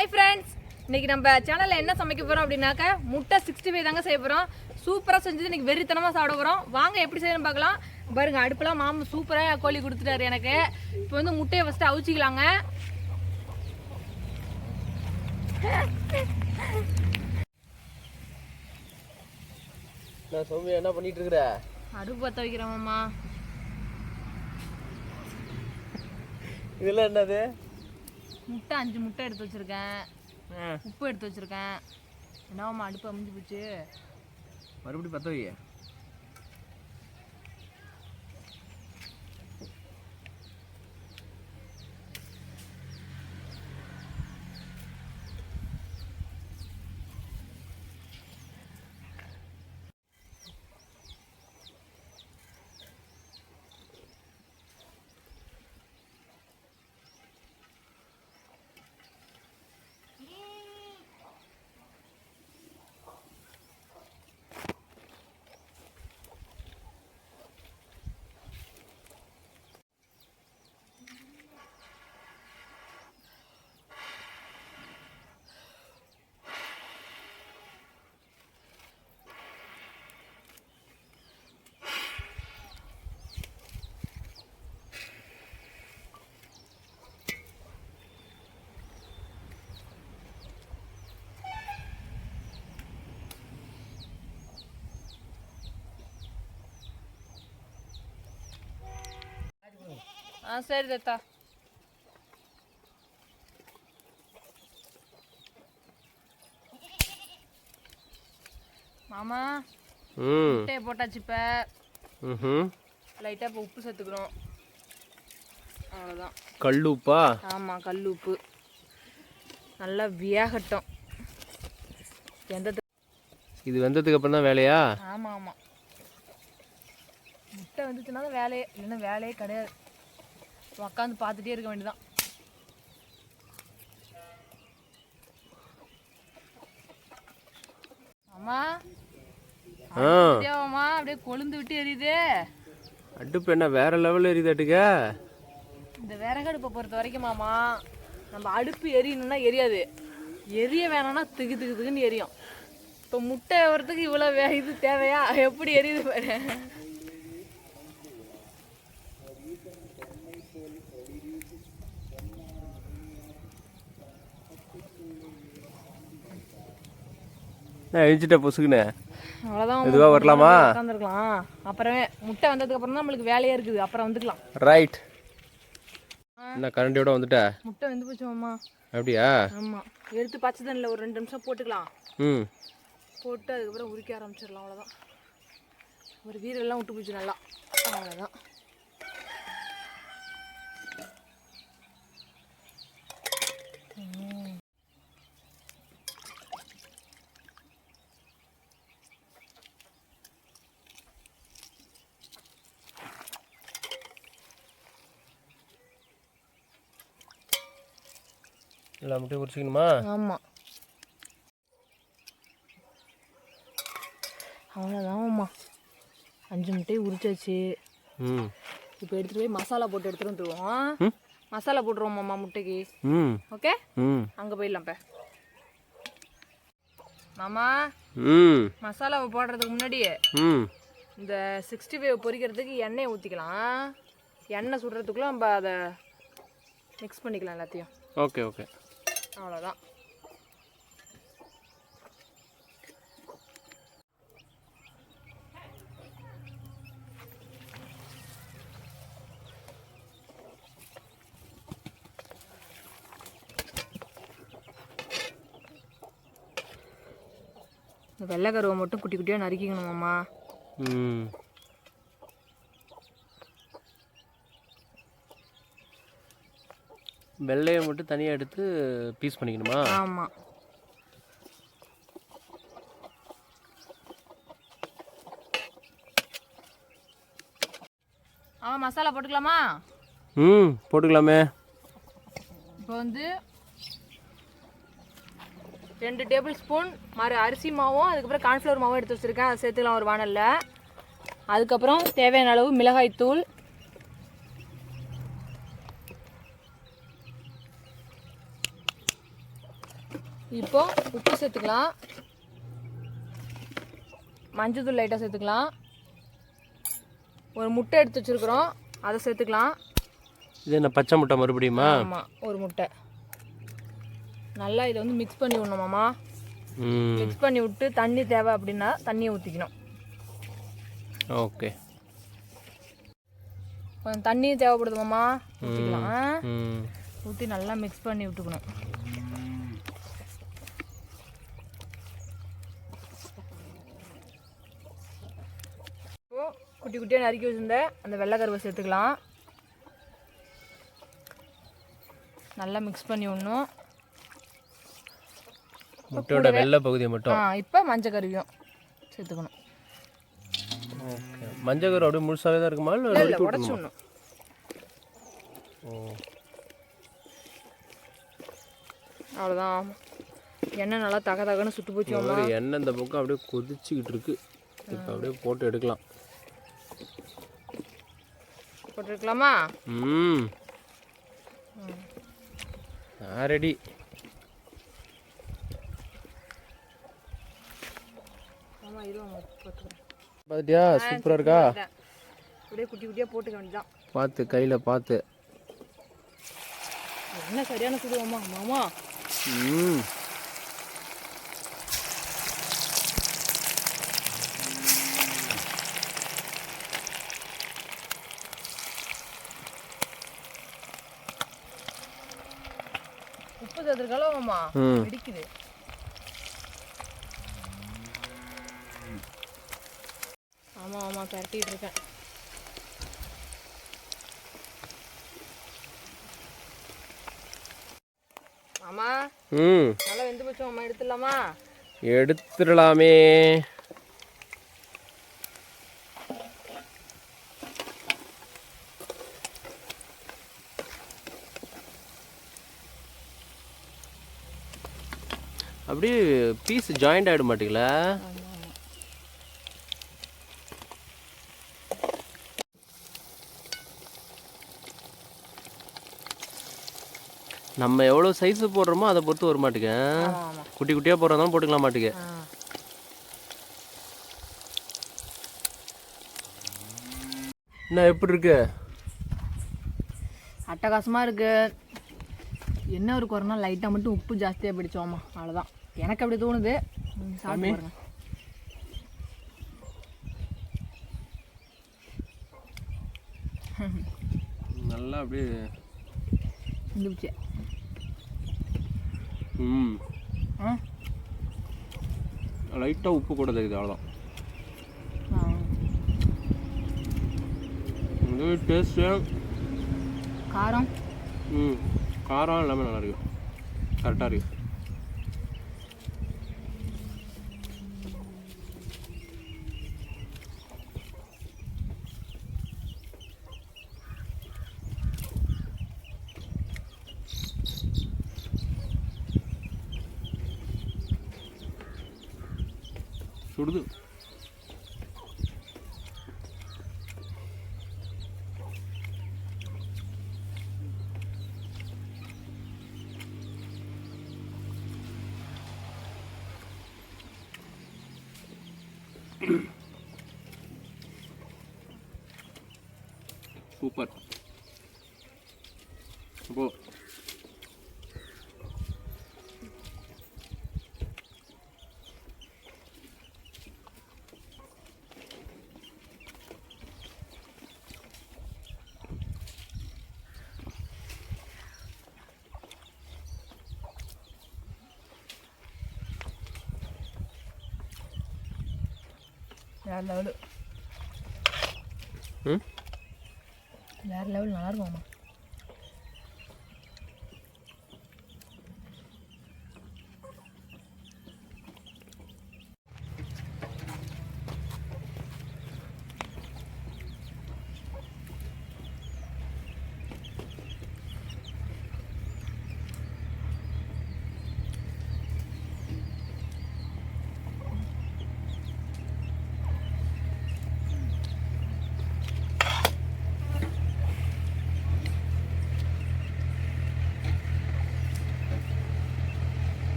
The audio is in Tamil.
ஹாய் ஃப்ரெண்ட்ஸ், இன்னைக்கு நம்ம சேனலில் என்ன சமைக்க போகிறோம் அப்படின்னாக்க முட்டை 65 தாங்க செய்ய போகிறோம். சூப்பராக செஞ்சது இன்னைக்கு வெறித்தனமாக சாப்பிட போகிறோம். வாங்க எப்படி செய்யணும்னு பார்க்கலாம். பாருங்க, அடுப்பெல்லாம் மாமா சூப்பராக கோழி கொடுத்துட்டாரு எனக்கு. இப்போ வந்து முட்டையை ஃபஸ்ட்டு அவிச்சிக்கலாங்க. சௌமியா என்ன பண்ணிட்டு இருக்கிற? அடுப்பு பற்ற வைக்கிறேன் மாமா. இதெல்லாம் என்னது? முட்டை 5 முட்டை எடுத்து வச்சிருக்கேன், உப்பு எடுத்து வச்சிருக்கேன். என்னவாம்மா அடுப்பு அமைஞ்சு போச்சு, மறுபடியும் பற்ற வை. சரி தத்தா. மாமா முட்டையை போட்டாச்சு. இப்போ லைட்டாக இப்போ உப்பு சேர்த்துக்கிறோம், அவ்வளோதான். கல் உப்பா? ஆமாம், கல் உப்பு. நல்லா வேகட்டும். இது வெந்ததுக்கு அப்புறம் தான் வேலையா? ஆமாம் ஆமாம், முட்டை வந்துச்சுன்னா தான் வேலையே, இல்லைன்னா வேலையே கிடையாது. உக்காந்து பார்த்துட்டே இருக்க வேண்டியதான். அம்மா அம்மா அப்படியே கொழுந்து விட்டு எரியுது. அடுப்பு என்ன வேற லெவலில் எரியுதாட்டுக்க? இந்த விறகடுப்பை பொறுத்த வரைக்கும் மாமா, நம்ம அடுப்பு எரியணும்னா எரியாது, எரிய வேணாம்னா திகு திகு திகுன்னு எரியும். இப்போ முட்டை வரத்துக்கு இவ்வளோ இது தேவையா? எப்படி எரியுது பாரு. எழுச்சிட்ட பொசுக்குன்னு அவ்வளோதான். இதுவாக வரலாமா? உட்காந்துருக்கலாம். அப்புறமே முட்டை வந்ததுக்கு அப்புறம் தான் நம்மளுக்கு வேலையே இருக்குது, அப்புறம் வந்துக்கலாம். ரைட். என்ன கரண்டியோட வந்துட்ட? முட்டை வெந்து போச்சு மாமா. அப்படியா? ஆமாம், எடுத்து பச்சை தண்ணியில் ஒரு 2 நிமிஷம் போட்டுக்கலாம். போட்டு அதுக்கப்புறம் உரிக்க ஆரம்பிச்சிடலாம், அவ்வளோதான். ஒரு வீரெல்லாம் விட்டு போச்சு நல்லா, அவ்வளோதான். எல்லா முட்டையும் உரிச்சிக்கணுமா? ஆமாம், அவ்வளோதான் மாமா. 5 முட்டையை உரிச்சாச்சு. இப்போ எடுத்துகிட்டு போய் மசாலா போட்டு எடுத்துகிட்டு வந்துடுவோம். மசாலா போட்டுருவோம் மாமா முட்டைக்கு. ஓகே, அங்கே போயிடலாம். இப்போ மாமா மசாலாவை போடுறதுக்கு முன்னாடி இந்த 65 பொரிக்கிறதுக்கு எண்ணெயை ஊற்றிக்கலாம். எண்ணெய் சுடுறதுக்குள்ள நம்ம அதை மிக்ஸ் பண்ணிக்கலாம் எல்லாத்தையும். ஓகே ஓகே, அவ்வளோதான். இந்த வெள்ளைக்கருவை மட்டும் குட்டி குட்டியாக நறுக்கிக்கணும் மாமா. வெள்ளையை மட்டும் தனியாக எடுத்து பீஸ் பண்ணிக்கணுமா? ஆமாம். மசாலா போட்டுக்கலாமா? போட்டுக்கலாமே. இப்போ வந்து 2 டேபிள் ஸ்பூன் அரிசி மாவும் அதுக்கப்புறம் கார்ன்ஃப்ளவர் மாவும் எடுத்து வச்சுருக்கேன், அதை சேர்த்துக்கலாம் ஒரு வானலில். அதுக்கப்புறம் தேவையான அளவு மிளகாய் தூள், இப்போ உப்பு சேர்த்துக்கலாம், மஞ்சள் லைட்டாக சேர்த்துக்கலாம், ஒரு முட்டை எடுத்து வச்சுருக்குறோம் அதை சேர்த்துக்கலாம். இது என்ன பச்சை முட்டை மறுபடியுமா? ஆமாம், ஒரு முட்டை. நல்லா இதை வந்து மிக்ஸ் பண்ணி விடணுமாம்மா. மிக்ஸ் பண்ணி விட்டு தண்ணி தேவை அப்படின்னா தண்ணியை ஊற்றிக்கணும். ஓகே, கொஞ்சம் தண்ணி தேவைப்படுதுமாம்மா, ஊற்றிக்கலாம். ஊற்றி நல்லா மிக்ஸ் பண்ணி விட்டுக்கணும். இப்போது குட்டி குட்டியாக நறுக்கி வச்சுருந்த அந்த வெள்ளைக்கருவை சேர்த்துக்கலாம். நல்லா மிக்ஸ் பண்ணி விடணும். முட்டையோட வெள்ளை பகுதியை மட்டும். இப்போ மஞ்சள் கருவியும் சேர்த்துக்கணும். ஓகே, மஞ்சள் கரு அப்படியே முழுசாகவே தான் இருக்குமா இல்லை உடச்சி விடணும்? அவ்வளோதான். எண்ணெய் நல்லா தகன்னு சுட்டு போச்சு. எண்ணெய் இந்த பக்கம் அப்படியே கொதிச்சுக்கிட்டு இருக்கு. இப்போ அப்படியே போட்டு எடுக்கலாம். போட்டுருக்கலாமா? ரெடி. பார்த்தியா, சூப்பராக இருக்கா? அப்படியே குட்டி குட்டியாக போட்டுக்க வேண்டியதான். பார்த்து கையில் பார்த்து. என்ன சரியான சுடுவோமா மாமா? உப்பு சேர்த்துருக்காலும் மாமா இடிக்குது. ஆமாம் ஆமாம், பரட்டிகிட்டு இருக்கேன். மாமா நல்லா வெந்து போச்சு மாமா, எடுத்துடலாமா? எடுத்துடலாமே. அப்படியே பீஸ் ஜாயிண்ட் ஆகிட மாட்டீங்களா? நம்ம எவ்வளோ சைஸு போடுறோமோ அதை பொறுத்து வர மாட்டேங்க. குட்டி குட்டியாக போடுறதாலும் போட்டுக்கலாம் மாட்டேங்க. என்ன எப்படி இருக்கு? அட்டகாசமாக இருக்கு. என்ன ஒரு குறைனா லைட்டாக மட்டும் உப்பு ஜாஸ்தியாக பிடிச்சோமா, அவ்வளோதான். எனக்கு அப்படி தோணுது. சாமி நல்லா அப்படியே இருந்துச்சு. லைட்டாக உப்பு கூட தெரியுது, அவ்வளோதான். டேஸ்ட்டு காரம் காரம் எல்லாமே நல்லா இருக்கு, கரெக்டாக இருக்கு. சுடுது. சூப்பர். அப்போ வேறு லெவல். வேறு லெவல் நல்லா இருக்குமாம்மா.